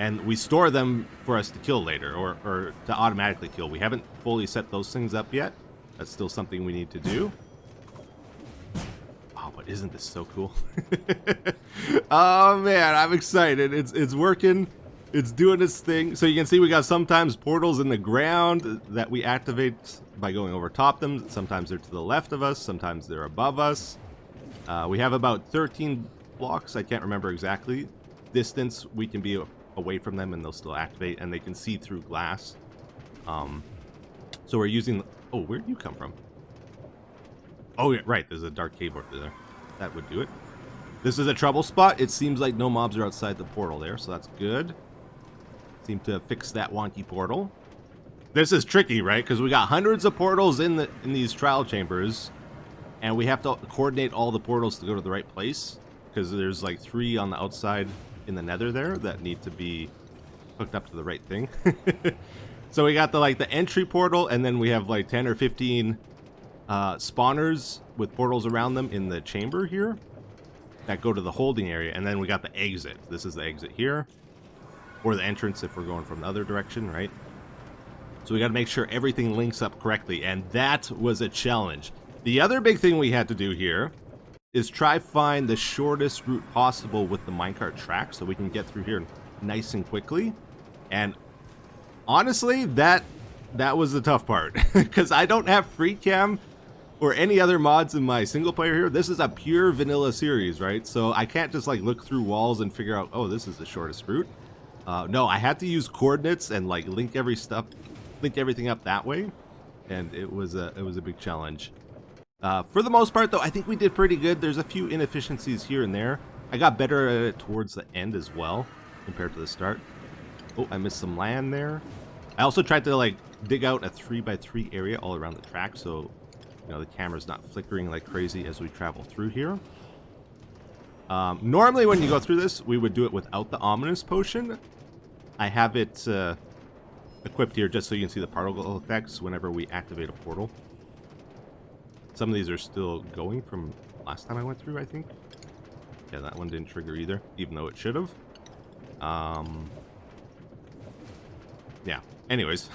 And we store them for us to kill later, or to automatically kill. We haven't fully set those things up yet. That's still something we need to do. Oh, but isn't this so cool? Oh man, I'm excited. It's working. It's doing its thing. So you can see we got sometimes portals in the ground that we activate by going over top them. Sometimes they're to the left of us. Sometimes they're above us. We have about 13 blocks. I can't remember exactly. Distance, we can be away from them and they'll still activate, and they can see through glass. So we're using... Oh, where'd you come from? Oh, yeah, right. There's a dark cave over there. That would do it. This is a trouble spot. It seems like no mobs are outside the portal there, so that's good. Seem to fix that wonky portal. This is tricky, right? Because we got hundreds of portals in these trial chambers, and we have to coordinate all the portals to go to the right place, because there's like 3 on the outside in the nether there that need to be hooked up to the right thing. So we got the entry portal, and then we have like 10 or 15 spawners with portals around them in the chamber here that go to the holding area, and then we got the exit. This is the exit here, or the entrance if we're going from the other direction, right? So we got to make sure everything links up correctly, and that was a challenge. The other big thing we had to do here is try find the shortest route possible with the minecart track so we can get through here nice and quickly. And honestly, that was the tough part, because I don't have free cam or any other mods in my single player here. This is a pure vanilla series, right? So I can't just like look through walls and figure out, oh, this is the shortest route. No, I had to use coordinates and like link everything up that way, and it was a big challenge. For the most part, though, I think we did pretty good. There's a few inefficiencies here and there. I got better at it towards the end as well compared to the start. Oh, I missed some land there. I also tried to like dig out a 3x3 area all around the track, so you know the camera's not flickering like crazy as we travel through here. Normally when you go through this, we would do it without the ominous potion. I have it equipped here just so you can see the particle effects whenever we activate a portal. Some of these are still going from last time I went through, I think. Yeah, that one didn't trigger either, even though it should have. Yeah, anyways.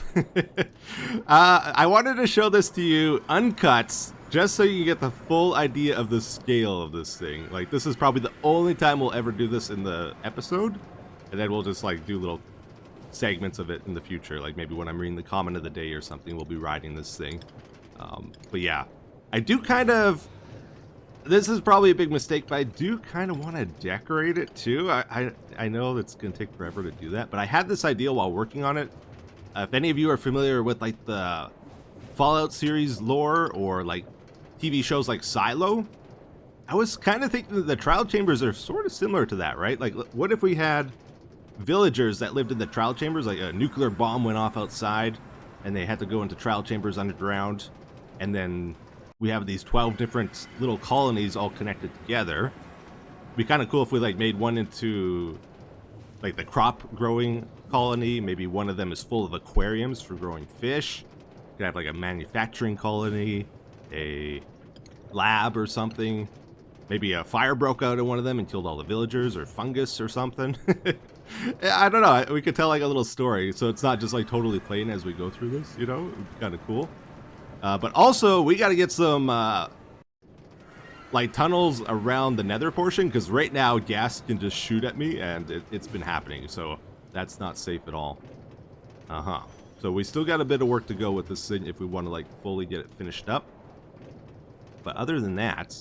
I wanted to show this to you uncut, just so you get the full idea of the scale of this thing. Like, this is probably the only time we'll ever do this in the episode, and then we'll just like do little segments of it in the future. Like maybe when I'm reading the comment of the day or something, we'll be riding this thing. But yeah, I do kind of... This is probably a big mistake, but I do kind of want to decorate it too. I know it's going to take forever to do that, but I had this idea while working on it. If any of you are familiar with like the Fallout series lore or like TV shows like Silo, I was kind of thinking that the trial chambers are sort of similar to that, right? Like, what if we had villagers that lived in the trial chambers, like a nuclear bomb went off outside and they had to go into trial chambers underground, and then we have these 12 different little colonies all connected together. It'd be kind of cool if we like made one into like the crop growing colony. Maybe one of them is full of aquariums for growing fish. You could have like a manufacturing colony, a lab or something. Maybe a fire broke out in one of them and killed all the villagers, or fungus or something. I don't know. We could tell like a little story, so it's not just like totally plain as we go through this, you know? It'd be kind of cool. But also, we got to get some like tunnels around the nether portion, because right now gas can just shoot at me, and it's been happening, so that's not safe at all. So we still got a bit of work to go with this thing if we want to like fully get it finished up. But other than that,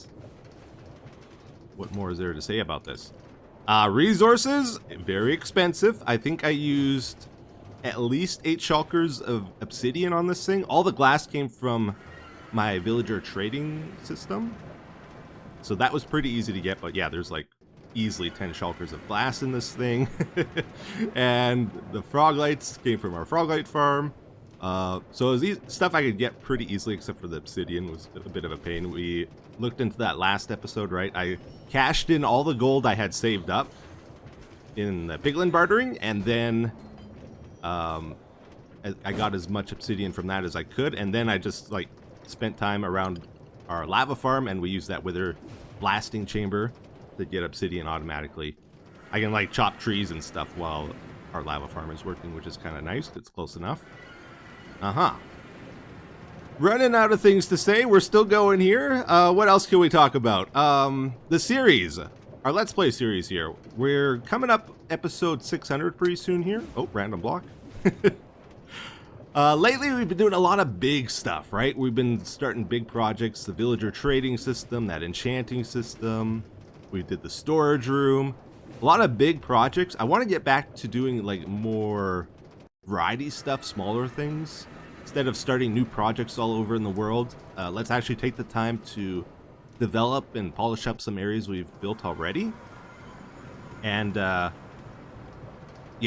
what more is there to say about this? Resources, very expensive. I think I used at least 8 shulkers of obsidian on this thing. All the glass came from my villager trading system, so that was pretty easy to get. But yeah, there's like easily 10 shulkers of glass in this thing. And the frog lights came from our frog light farm. So it was stuff I could get pretty easily, except for the obsidian was a bit of a pain. We looked into that last episode, right? I cashed in all the gold I had saved up in the piglin bartering, and then I got as much obsidian from that as I could, and then I just like spent time around our lava farm, and we used that wither blasting chamber to get obsidian automatically. I can like chop trees and stuff while our lava farm is working, which is kind of nice. It's close enough. Uh-huh. Running out of things to say. We're still going here. What else can we talk about? The series. Our Let's Play series here. We're coming up episode 600 pretty soon here. Oh, random block. Lately, we've been doing a lot of big stuff, right? We've been starting big projects. The villager trading system, that enchanting system. We did the storage room. A lot of big projects. I want to get back to doing like more variety stuff, smaller things. Instead of starting new projects all over in the world, let's actually take the time to develop and polish up some areas we've built already. And yeah,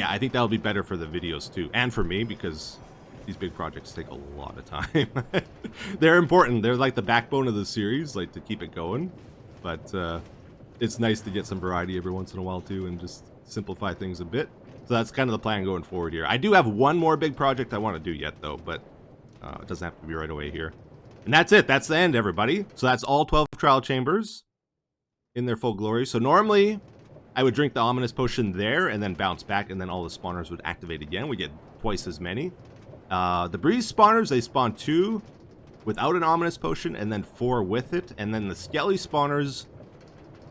I think that'll be better for the videos too, and for me, because these big projects take a lot of time. They're important. They're like the backbone of the series, like to keep it going. But it's nice to get some variety every once in a while too, and just simplify things a bit. So that's kind of the plan going forward here. I do have one more big project I want to do yet, though, but it doesn't have to be right away here. And that's it. That's the end, everybody. So that's all 12 trial chambers in their full glory. So normally, I would drink the ominous potion there and then bounce back, and then all the spawners would activate again. We get twice as many. The breeze spawners, they spawn 2 without an ominous potion, and then 4 with it. And then the skelly spawners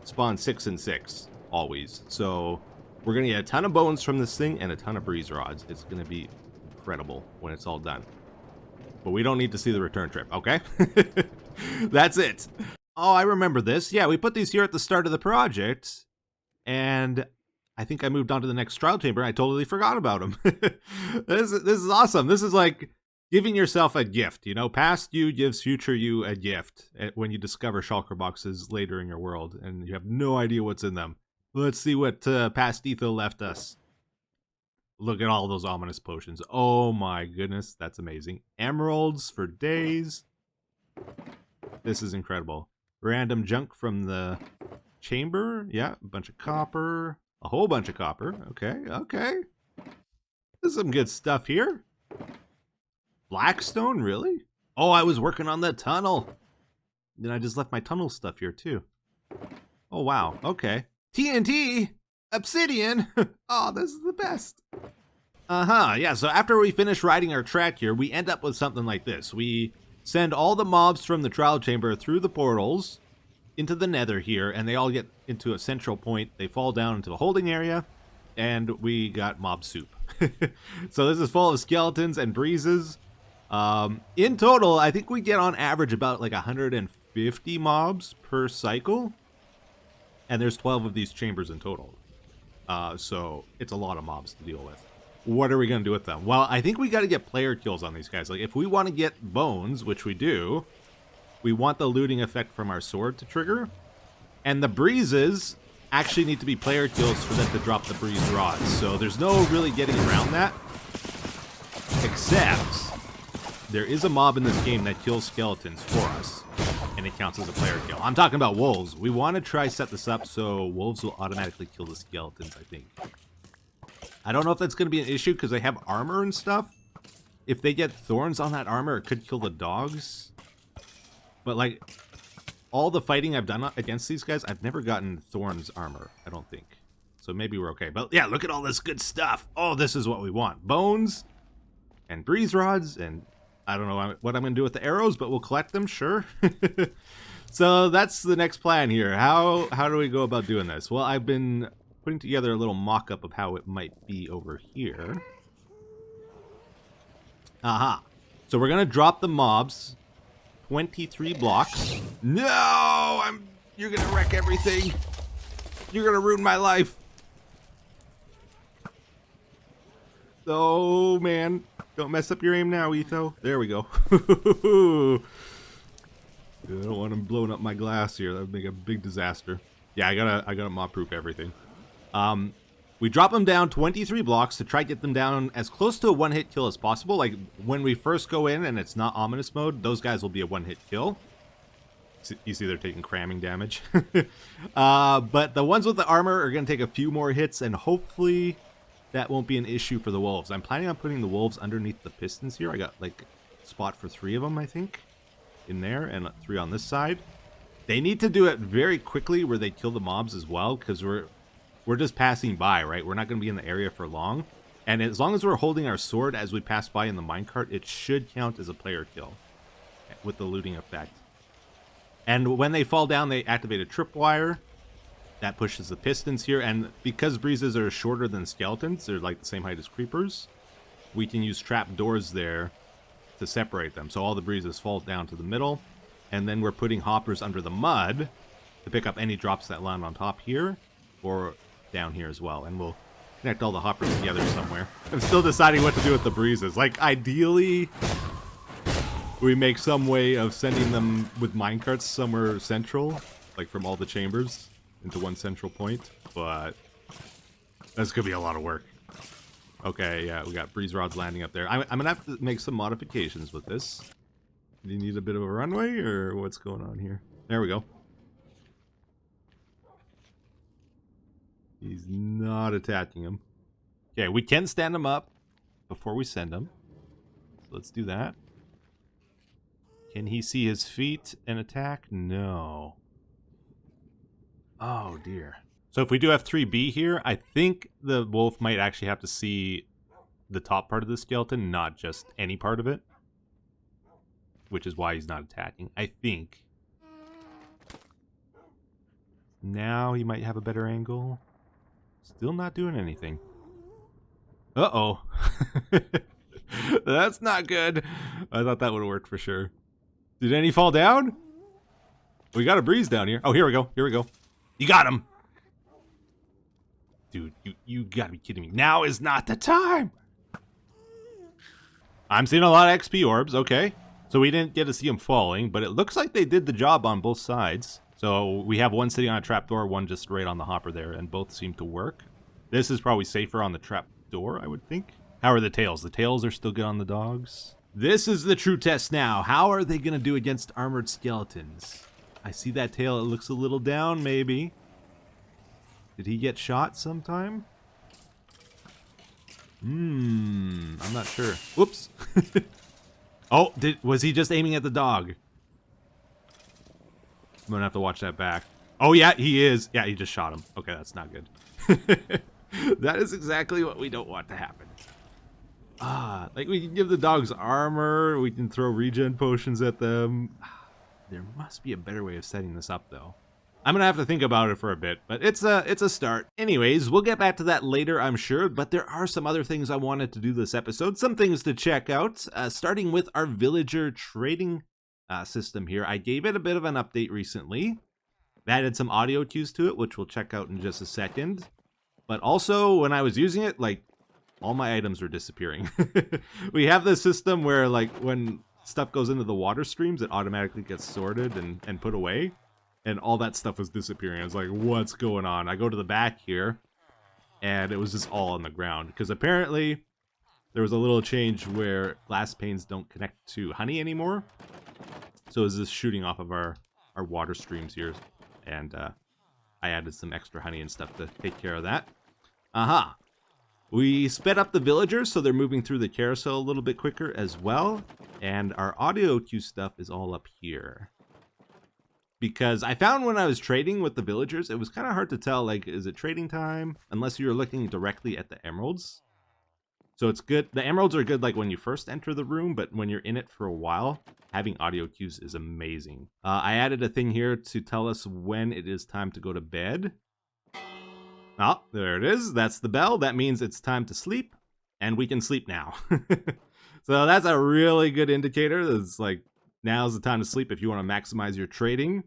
spawn 6 and 6, always. So we're going to get a ton of bones from this thing and a ton of breeze rods. It's going to be incredible when it's all done. But we don't need to see the return trip, okay? That's it. Oh, I remember this. Yeah, we put these here at the start of the project. And I think I moved on to the next trial chamber. I totally forgot about them. This is awesome. This is like giving yourself a gift, you know? Past you gives future you a gift when you discover shulker boxes later in your world. And you have no idea what's in them. Let's see what past Etho left us. Look at all those ominous potions. Oh my goodness, that's amazing. Emeralds for days. This is incredible. Random junk from the chamber. Yeah, a bunch of copper. A whole bunch of copper. Okay, okay. There's some good stuff here. Blackstone, really? Oh, I was working on that tunnel. Then I just left my tunnel stuff here too. Oh wow, okay. TNT! Obsidian! Oh, this is the best. Yeah, so after we finish riding our track here, we end up with something like this. We send all the mobs from the trial chamber through the portals into the nether here, and they all get into a central point. They fall down into a holding area, and we got mob soup. So this is full of skeletons and breezes. In total, I think we get on average about like 150 mobs per cycle. And there's 12 of these chambers in total. So it's a lot of mobs to deal with. What are we going to do with them? Well, I think we got to get player kills on these guys. Like, if we want to get bones, which we do, we want the looting effect from our sword to trigger. And the breezes actually need to be player kills for them to drop the breeze rods. So there's no really getting around that. Except, there is a mob in this game that kills skeletons for us. And it counts as a player kill. I'm talking about wolves. We want to try set this up so wolves will automatically kill the skeletons, I think. I don't know if that's going to be an issue because they have armor and stuff. If they get thorns on that armor, it could kill the dogs. But like, all the fighting I've done against these guys, I've never gotten thorns armor, I don't think. So maybe we're okay. But yeah, look at all this good stuff. Oh, this is what we want. Bones and breeze rods, and I don't know what I'm going to do with the arrows, but we'll collect them, sure. So that's the next plan here. How do we go about doing this? Well, I've been putting together a little mock-up of how it might be over here. Aha. So we're going to drop the mobs 23 blocks. No! You're going to wreck everything. You're going to ruin my life. Oh, man. Don't mess up your aim now, Etho. There we go. I don't want him blowing up my glass here. That would make a big disaster. Yeah, I gotta mob-proof everything. We drop them down 23 blocks to try to get them down as close to a one-hit kill as possible. Like, when we first go in and it's not ominous mode, those guys will be a one-hit kill. You see they're taking cramming damage. But the ones with the armor are going to take a few more hits, and hopefully that won't be an issue for the wolves. I'm planning on putting the wolves underneath the pistons here. I got, like, a spot for 3 of them, I think, in there, and 3 on this side. They need to do it very quickly where they kill the mobs as well, because we're just passing by, right? We're not going to be in the area for long. And as long as we're holding our sword as we pass by in the minecart, it should count as a player kill with the looting effect. And when they fall down, they activate a tripwire. That pushes the pistons here. And because breezes are shorter than skeletons, they're like the same height as creepers, we can use trap doors there to separate them. So all the breezes fall down to the middle. And then we're putting hoppers under the mud to pick up any drops that land on top here or down here as well. And we'll connect all the hoppers together somewhere. I'm still deciding what to do with the breezes. Like, ideally, we make some way of sending them with minecarts somewhere central, like from all the chambers into one central point, but that's gonna be a lot of work. Okay, yeah, we got breeze rods landing up there. I'm gonna have to make some modifications with this. Do you need a bit of a runway, or what's going on here? There we go. He's not attacking him. Okay, we can stand him up before we send him. So let's do that. Can he see his feet and attack? No. Oh, dear. So if we do have 3B here, I think the wolf might actually have to see the top part of the skeleton, not just any part of it. Which is why he's not attacking, I think. Now he might have a better angle. Still not doing anything. Uh-oh. That's not good. I thought that would have worked for sure. Did any fall down? We got a breeze down here. Oh, here we go. Here we go. You got him. Dude, you gotta be kidding me. Now is not the time. I'm seeing a lot of XP orbs. Okay. So we didn't get to see them falling, but it looks like they did the job on both sides. So we have one sitting on a trapdoor, one just right on the hopper there, and both seem to work. This is probably safer on the trapdoor, I would think. How are the tails? The tails are still good on the dogs. This is the true test now. How are they going to do against armored skeletons? I see that tail. It looks a little down, maybe. Did he get shot sometime? I'm not sure. Whoops. Oh, was he just aiming at the dog? I'm going to have to watch that back. Oh, yeah, he is. Yeah, he just shot him. Okay, that's not good. That is exactly what we don't want to happen. Like, we can give the dogs armor. We can throw regen potions at them. There must be a better way of setting this up, though. I'm going to have to think about it for a bit, but it's a start. Anyways, we'll get back to that later, I'm sure, but there are some other things I wanted to do this episode. Some things to check out, starting with our villager trading system here. I gave it a bit of an update recently. Added some audio cues to it, which we'll check out in just a second. But also, when I was using it, like, all my items were disappearing. We have this system where, like, when stuff goes into the water streams, it automatically gets sorted and put away. And all that stuff was disappearing. I was like, what's going on? I go to the back here, and it was just all on the ground. Because apparently, there was a little change where glass panes don't connect to honey anymore. So it's just shooting off of our water streams here. And I added some extra honey and stuff to take care of that. Aha! We sped up the villagers, so they're moving through the carousel a little bit quicker as well. And our audio cue stuff is all up here. Because I found when I was trading with the villagers, it was kind of hard to tell, like, is it trading time? Unless you're looking directly at the emeralds. So it's good. The emeralds are good, like, when you first enter the room, but when you're in it for a while, having audio cues is amazing. I added a thing here to tell us when it is time to go to bed. Oh, there it is. That's the bell. That means it's time to sleep, and we can sleep now. So that's a really good indicator. It's like, now's the time to sleep if you want to maximize your trading,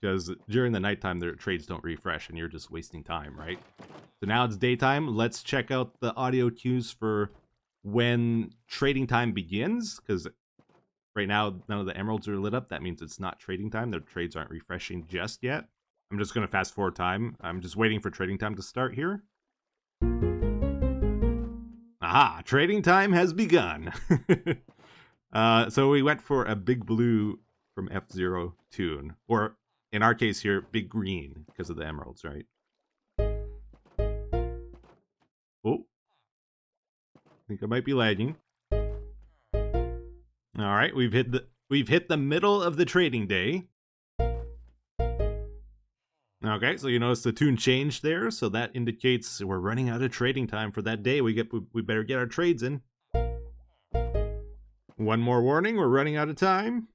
because during the nighttime, their trades don't refresh, and you're just wasting time, right? So now it's daytime. Let's check out the audio cues for when trading time begins, because right now, none of the emeralds are lit up. That means it's not trading time. Their trades aren't refreshing just yet. I'm just going to fast forward time. I'm just waiting for trading time to start here. Aha, trading time has begun. So we went for a big blue from F-Zero tune. Or, in our case here, big green, because of the emeralds, right? Oh. I think I might be lagging. Alright, we've hit the middle of the trading day. Okay, so you notice the tune changed there, so that indicates we're running out of trading time for that day. We better get our trades in. One more warning, we're running out of time.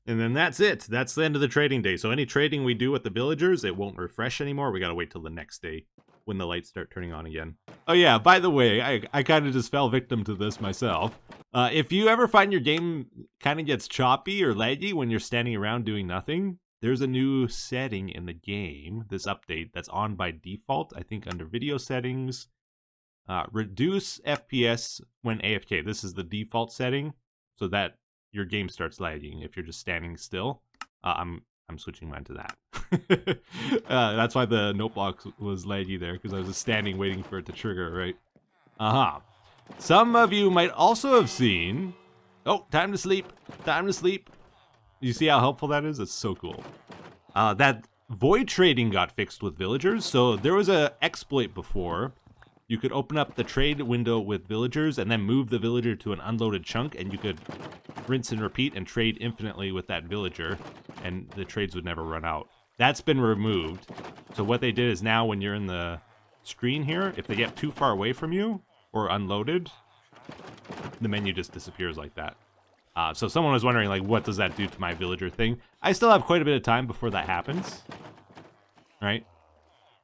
And then that's it. That's the end of the trading day. So any trading we do with the villagers, it won't refresh anymore. We gotta wait till the next day when the lights start turning on again. Oh yeah, by the way, I kind of just fell victim to this myself. If you ever find your game kind of gets choppy or laggy when you're standing around doing nothing, there's a new setting in the game, this update, that's on by default, I think under video settings. Reduce FPS when AFK. This is the default setting, so that your game starts lagging if you're just standing still. I'm switching mine to that. That's why the note block was laggy there, because I was just standing waiting for it to trigger, right? Some of you might also have seen... Oh, time to sleep. Time to sleep. You see how helpful that is? It's so cool. That void trading got fixed with villagers. So there was a exploit before. You could open up the trade window with villagers and then move the villager to an unloaded chunk, and you could rinse and repeat and trade infinitely with that villager, and the trades would never run out. That's been removed. So what they did is now when you're in the screen here, if they get too far away from you or unloaded, the menu just disappears like that. So someone was wondering, like, what does that do to my villager thing? I still have quite a bit of time before that happens, right?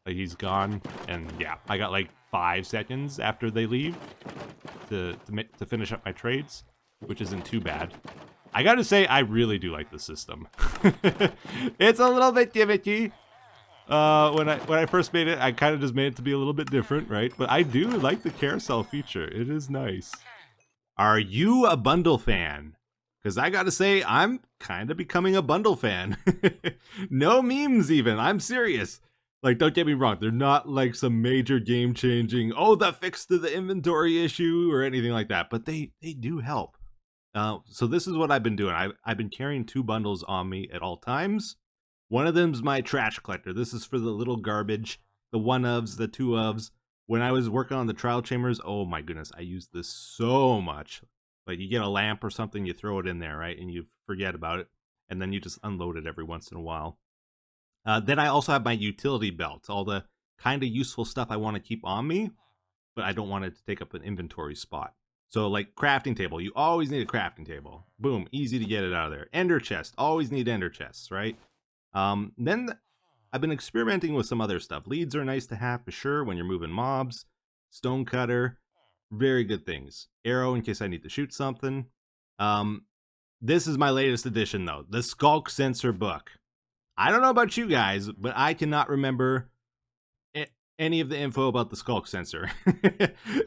Like, he's gone, and yeah, I got like 5 seconds after they leave to finish up my trades, which isn't too bad. I gotta say, I really do like the system. It's a little bit gimmicky. When I first made it, I kind of just made it to be a little bit different, right? But I do like the carousel feature. It is nice. Are you a bundle fan? Because I gotta say, I'm kind of becoming a bundle fan. No memes even, I'm serious. Like, don't get me wrong, they're not like some major game-changing, oh, that fixed the inventory issue or anything like that, but they do help. So this is what I've been doing. I've been carrying 2 bundles on me at all times. One of them's my trash collector. This is for the little garbage, the 1-ofs, the 2-ofs. When I was working on the trial chambers, oh my goodness, I used this so much. Like, you get a lamp or something, you throw it in there, right? And you forget about it, and then you just unload it every once in a while. Then I also have my utility belt, all the kind of useful stuff I want to keep on me, but I don't want it to take up an inventory spot. So like crafting table, you always need a crafting table. Boom, easy to get it out of there. Ender chest, always need ender chests, right? Then I've been experimenting with some other stuff. Leads are nice to have for sure when you're moving mobs. Stone cutter, very good things. Arrow in case I need to shoot something. This is my latest addition though, the Skulk Sensor book. I don't know about you guys, but I cannot remember any of the info about the Skulk Sensor.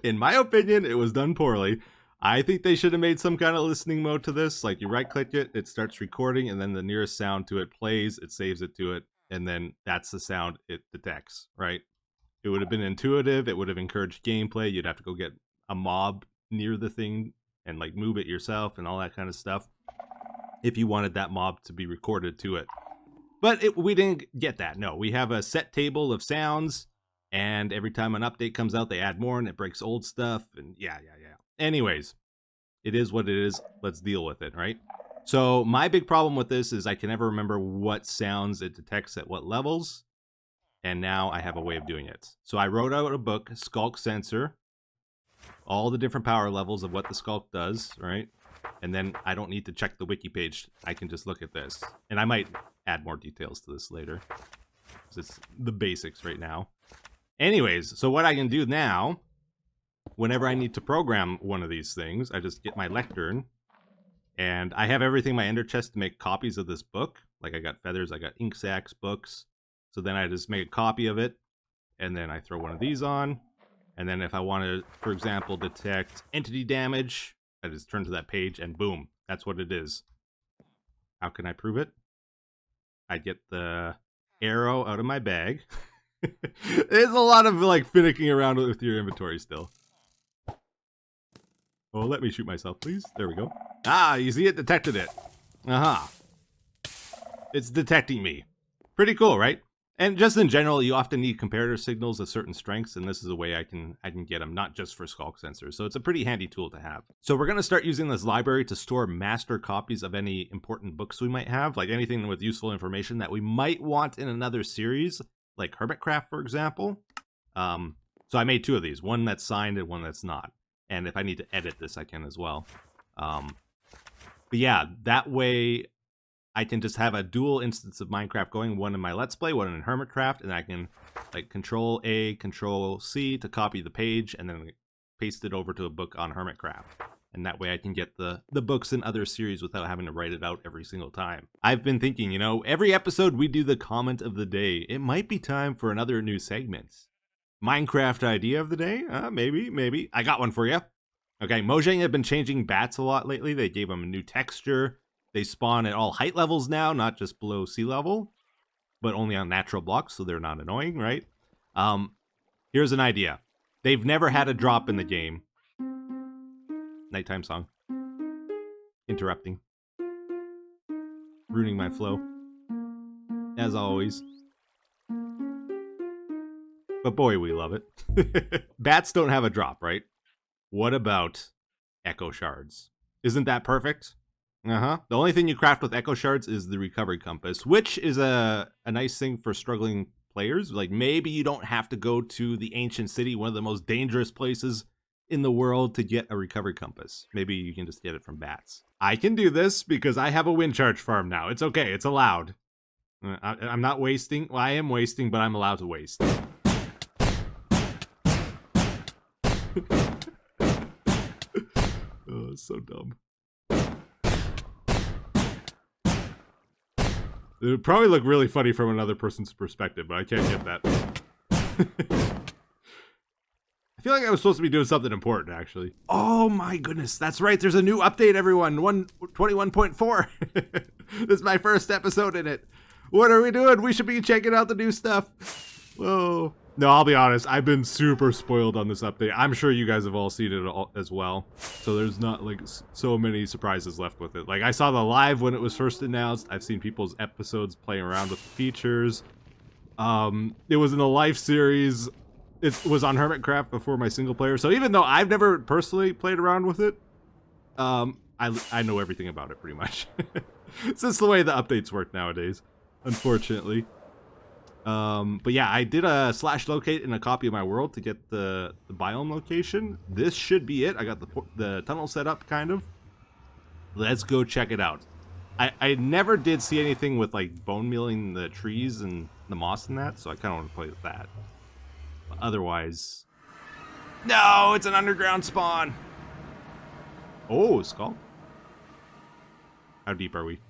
In my opinion, it was done poorly. I think they should have made some kind of listening mode to this. Like, you right-click it, it starts recording, and then the nearest sound to it plays, it saves it to it, and then that's the sound it detects, right? It would have been intuitive, it would have encouraged gameplay, you'd have to go get a mob near the thing and, like, move it yourself and all that kind of stuff if you wanted that mob to be recorded to it. But we didn't get that, no. We have a set table of sounds, and every time an update comes out, they add more, and it breaks old stuff, and yeah. Anyways, it is what it is. Let's deal with it, right? So my big problem with this is I can never remember what sounds it detects at what levels, and now I have a way of doing it. So I wrote out a book, Skulk Sensor, all the different power levels of what the Skulk does, right? And then I don't need to check the wiki page. I can just look at this. And I might add more details to this later, because it's the basics right now. Anyways, so what I can do now, whenever I need to program one of these things, I just get my lectern, and I have everything in my ender chest to make copies of this book. Like, I got feathers, I got ink sacs, books. So then I just make a copy of it, and then I throw one of these on. And then if I want to, for example, detect entity damage, I just turn to that page, and boom, that's what it is. How can I prove it? I get the arrow out of my bag. There's a lot of, like, finicking around with your inventory still. Oh, let me shoot myself, please. There we go. Ah, you see, it detected it. Aha. It's detecting me. Pretty cool, right? And just in general, you often need comparator signals of certain strengths, and this is a way I can get them, not just for skulk sensors. So it's a pretty handy tool to have. So we're going to start using this library to store master copies of any important books we might have, like anything with useful information that we might want in another series, like Hermitcraft, for example. So I made 2 of these, one that's signed and one that's not. And if I need to edit this, I can as well. But yeah, that way I can just have a dual instance of Minecraft going, one in my Let's Play, one in Hermitcraft, and I can like Control A, Control C to copy the page, and then paste it over to a book on Hermitcraft. And that way I can get the books in other series without having to write it out every single time. I've been thinking, you know, every episode we do the comment of the day. It might be time for another new segment. Minecraft idea of the day? Maybe. I got one for you. Okay, Mojang have been changing bats a lot lately. They gave them a new texture. They spawn at all height levels now, not just below sea level, but only on natural blocks, so they're not annoying, right? Here's an idea. They've never had a drop in the game. Nighttime song. Interrupting. Ruining my flow. As always. But boy, we love it. Bats don't have a drop, right? What about echo shards? Isn't that perfect? The only thing you craft with echo shards is the recovery compass, which is a nice thing for struggling players. Like, maybe you don't have to go to the ancient city, one of the most dangerous places in the world, to get a recovery compass. Maybe you can just get it from bats. I can do this because I have a wind charge farm now. It's okay. It's allowed. I'm not wasting. Well, I am wasting, but I'm allowed to waste. Oh, it's so dumb. It would probably look really funny from another person's perspective, but I can't get that. I feel like I was supposed to be doing something important, actually. Oh my goodness, that's right. There's a new update, everyone. 121.4. This is my first episode in it. What are we doing? We should be checking out the new stuff. Whoa. No, I'll be honest. I've been super spoiled on this update. I'm sure you guys have all seen it as well. So there's not like so many surprises left with it. Like, I saw the live when it was first announced. I've seen people's episodes playing around with the features. It was in the life series. It was on Hermitcraft before my single player. So even though I've never personally played around with it, I know everything about it pretty much. It's just the way the updates work nowadays, unfortunately. But yeah, I did a /locate in a copy of my world to get the biome location. This should be it. I got the tunnel set up, kind of. Let's go check it out. I never did see anything with like bone mealing the trees and the moss and that, so I kind of want to play with that. But otherwise, no, it's an underground spawn. Oh, skull. How deep are we?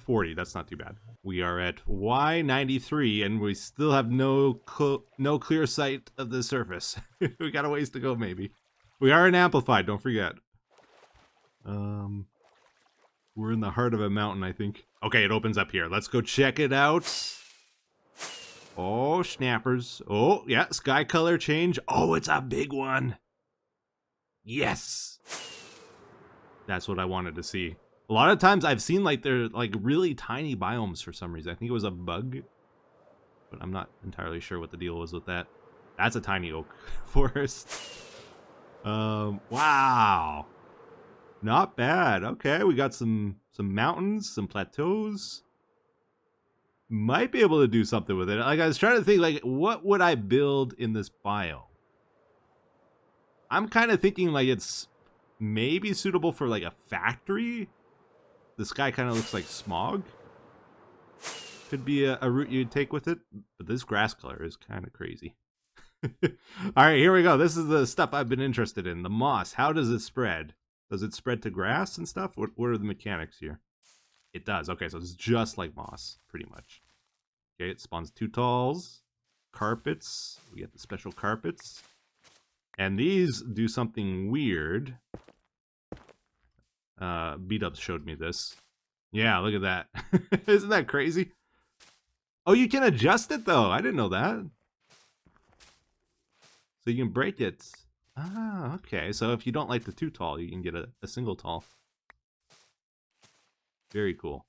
40. That's not too bad. We are at Y93, and we still have no clear sight of the surface. We got a ways to go, maybe. We are in amplified, don't forget. We're in the heart of a mountain, I think. Okay, it opens up here. Let's go check it out. Oh, snappers. Oh, yeah, sky color change. Oh, it's a big one. Yes. That's what I wanted to see. A lot of times I've seen like they're like really tiny biomes for some reason. I think it was a bug, but I'm not entirely sure what the deal was with that. That's a tiny oak forest. Wow. Not bad. Okay, we got some mountains, some plateaus. Might be able to do something with it. Like, I was trying to think, like, what would I build in this biome? I'm kind of thinking like it's maybe suitable for like a factory. The sky kind of looks like smog. Could be a route you'd take with it, but this grass color is kind of crazy. All right, here we go. This is the stuff I've been interested in. The moss. How does it spread? Does it spread to grass and stuff? What are the mechanics here? It does. Okay, so it's just like moss, pretty much. Okay, it spawns 2 talls, carpets. We get the special carpets. And these do something weird. Beat-ups showed me this. Yeah, look at that. Isn't that crazy? Oh, you can adjust it, though. I didn't know that. So you can break it. Ah, okay. So if you don't like the 2 tall, you can get a single tall. Very cool.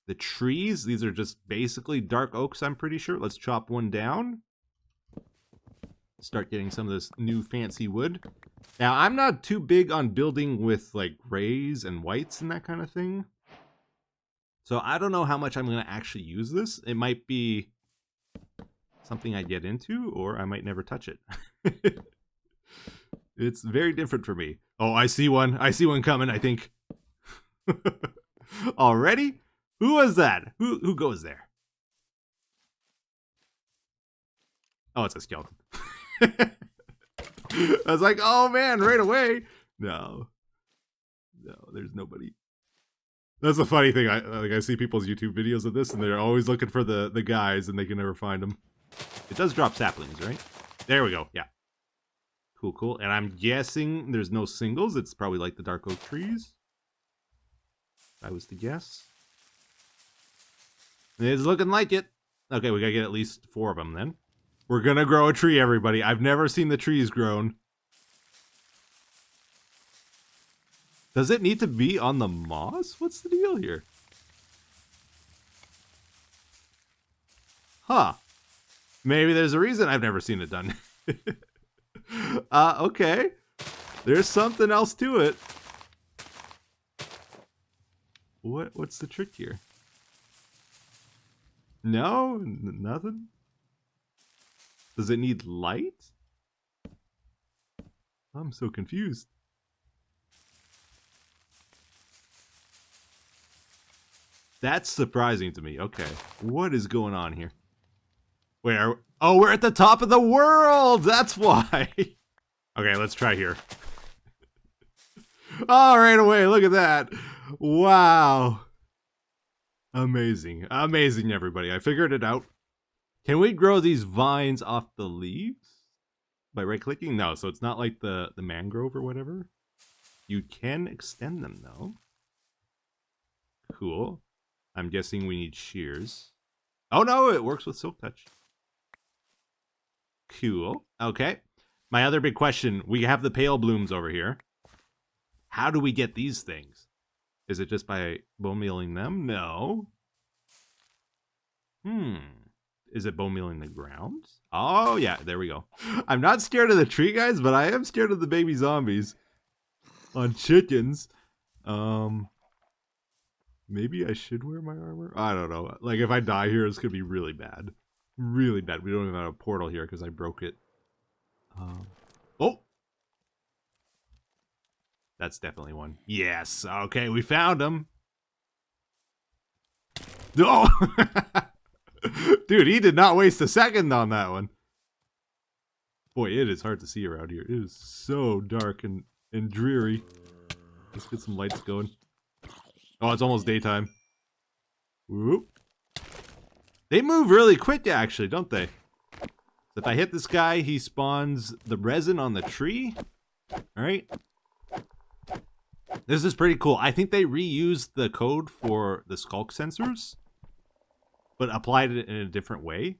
The trees, these are just basically dark oaks, I'm pretty sure. Let's chop one down. Start getting some of this new fancy wood. Now, I'm not too big on building with like grays and whites and that kind of thing. So I don't know how much I'm going to actually use this. It might be something I get into, or I might never touch it. It's very different for me. Oh, I see one. I see one coming, I think. Already? Who was that? Who goes there? Oh, it's a skeleton. I was like, oh man, right away. No, there's nobody. That's a funny thing. I see people's YouTube videos of this, and they're always looking for the guys, and they can never find them. It does drop saplings, right? There we go. Yeah. Cool. And I'm guessing there's no singles. It's probably like the dark oak trees. If I was to guess. It's looking like it. Okay, we gotta get at least 4 of them then. We're gonna grow a tree, everybody. I've never seen the trees grown. Does it need to be on the moss? What's the deal here? Huh. Maybe there's a reason I've never seen it done. Okay. There's something else to it. What's the trick here? No? Nothing? Does it need light? I'm so confused. That's surprising to me. Okay. What is going on here? Wait, oh, we're at the top of the world! That's why! Okay, let's try here. Oh, right away, look at that! Wow! Amazing. Amazing, everybody. I figured it out. Can we grow these vines off the leaves? By right-clicking? No, so it's not like the mangrove or whatever. You can extend them, though. Cool. I'm guessing we need shears. Oh, no, it works with silk touch. Cool. Okay. My other big question, we have the pale blooms over here. How do we get these things? Is it just by bone mealing them? No. Is it bone mealing the ground? Oh, yeah, there we go. I'm not scared of the tree guys, but I am scared of the baby zombies. On chickens. Maybe I should wear my armor? I don't know. Like, if I die here, it's gonna be really bad. Really bad. We don't even have a portal here because I broke it. Oh! That's definitely one. Yes! Okay, we found him! Oh! Dude, he did not waste a second on that one. Boy, it is hard to see around here. It is so dark and dreary. Let's get some lights going. Oh, it's almost daytime. Whoop. They move really quick, actually, don't they? If I hit this guy, he spawns the resin on the tree. Alright. This is pretty cool. I think they reused the code for the skulk sensors, but applied it in a different way.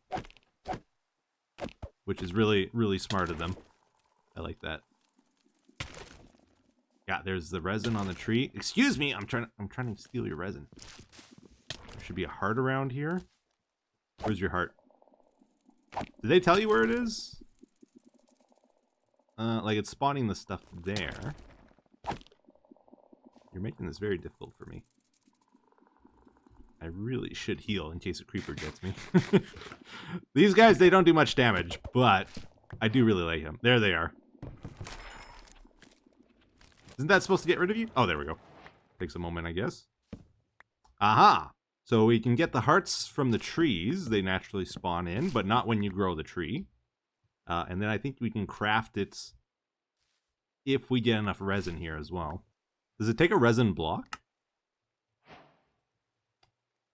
Which is really, really smart of them. I like that. Yeah, there's the resin on the tree. Excuse me, I'm trying to steal your resin. There should be a heart around here. Where's your heart? Did they tell you where it is? Like it's spawning the stuff there. You're making this very difficult for me. I really should heal in case a creeper gets me. These guys, they don't do much damage, but I do really like them. There they are. Isn't that supposed to get rid of you? Oh, there we go. Takes a moment, I guess. Aha! So we can get the hearts from the trees. They naturally spawn in, but not when you grow the tree. And then I think we can craft it if we get enough resin here as well. Does it take a resin block?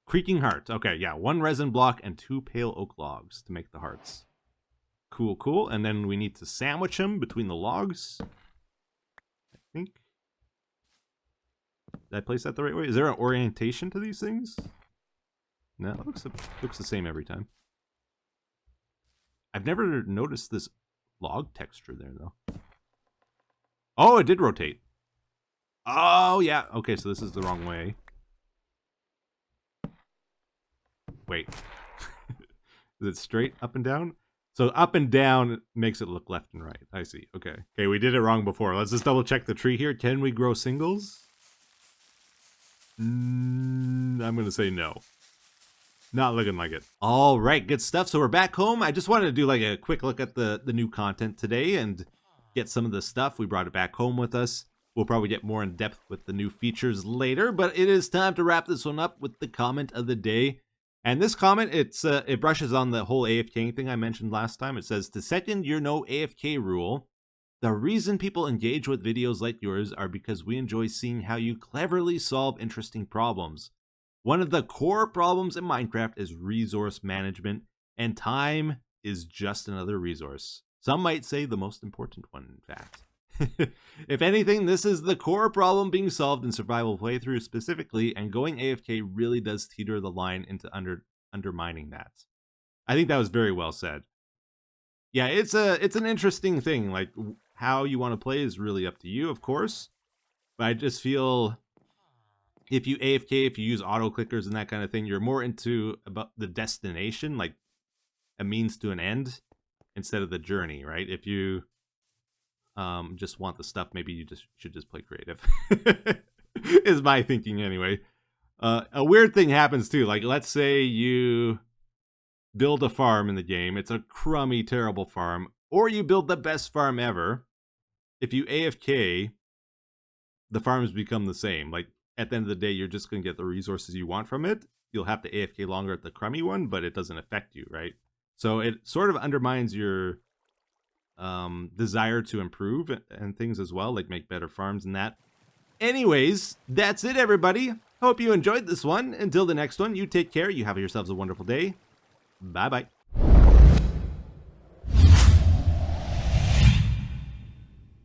Creaking heart. Okay, yeah. 1 resin block and 2 pale oak logs to make the hearts. Cool, cool. And then we need to sandwich them between the logs. I think. Did I place that the right way? Is there an orientation to these things? No, it looks the same every time. I've never noticed this log texture there, though. Oh, it did rotate. Oh, yeah. Okay, so this is the wrong way. Wait. Is it straight up and down? So up and down makes it look left and right. I see. Okay. Okay, we did it wrong before. Let's just double check the tree here. Can we grow singles? I'm going to say no. Not looking like it. All right, good stuff. So we're back home. I just wanted to do like a quick look at the new content today and get some of the stuff. We brought it back home with us. We'll probably get more in depth with the new features later, but it is time to wrap this one up with the comment of the day. And this comment, it brushes on the whole AFK thing I mentioned last time. It says, to second your no AFK rule, the reason people engage with videos like yours are because we enjoy seeing how you cleverly solve interesting problems. One of the core problems in Minecraft is resource management, and time is just another resource. Some might say the most important one, in fact. If anything, this is the core problem being solved in survival playthroughs specifically, and going AFK really does teeter the line into undermining that. I think that was very well said. Yeah, it's an interesting thing. Like, how you want to play is really up to you, of course. But I just feel if you AFK, if you use auto clickers and that kind of thing, you're more into about the destination, like a means to an end, instead of the journey, right? If you just want the stuff, maybe you should just play creative. Is my thinking anyway. A weird thing happens too. Like, let's say you build a farm in the game. It's a crummy, terrible farm. Or you build the best farm ever. If you AFK, the farms become the same. Like, at the end of the day, you're just going to get the resources you want from it. You'll have to AFK longer at the crummy one, but it doesn't affect you, right? So it sort of undermines your desire to improve and things as well, like make better farms and that. Anyways, that's it, everybody. Hope you enjoyed this one. Until the next one, you take care. You have yourselves a wonderful day. Bye-bye.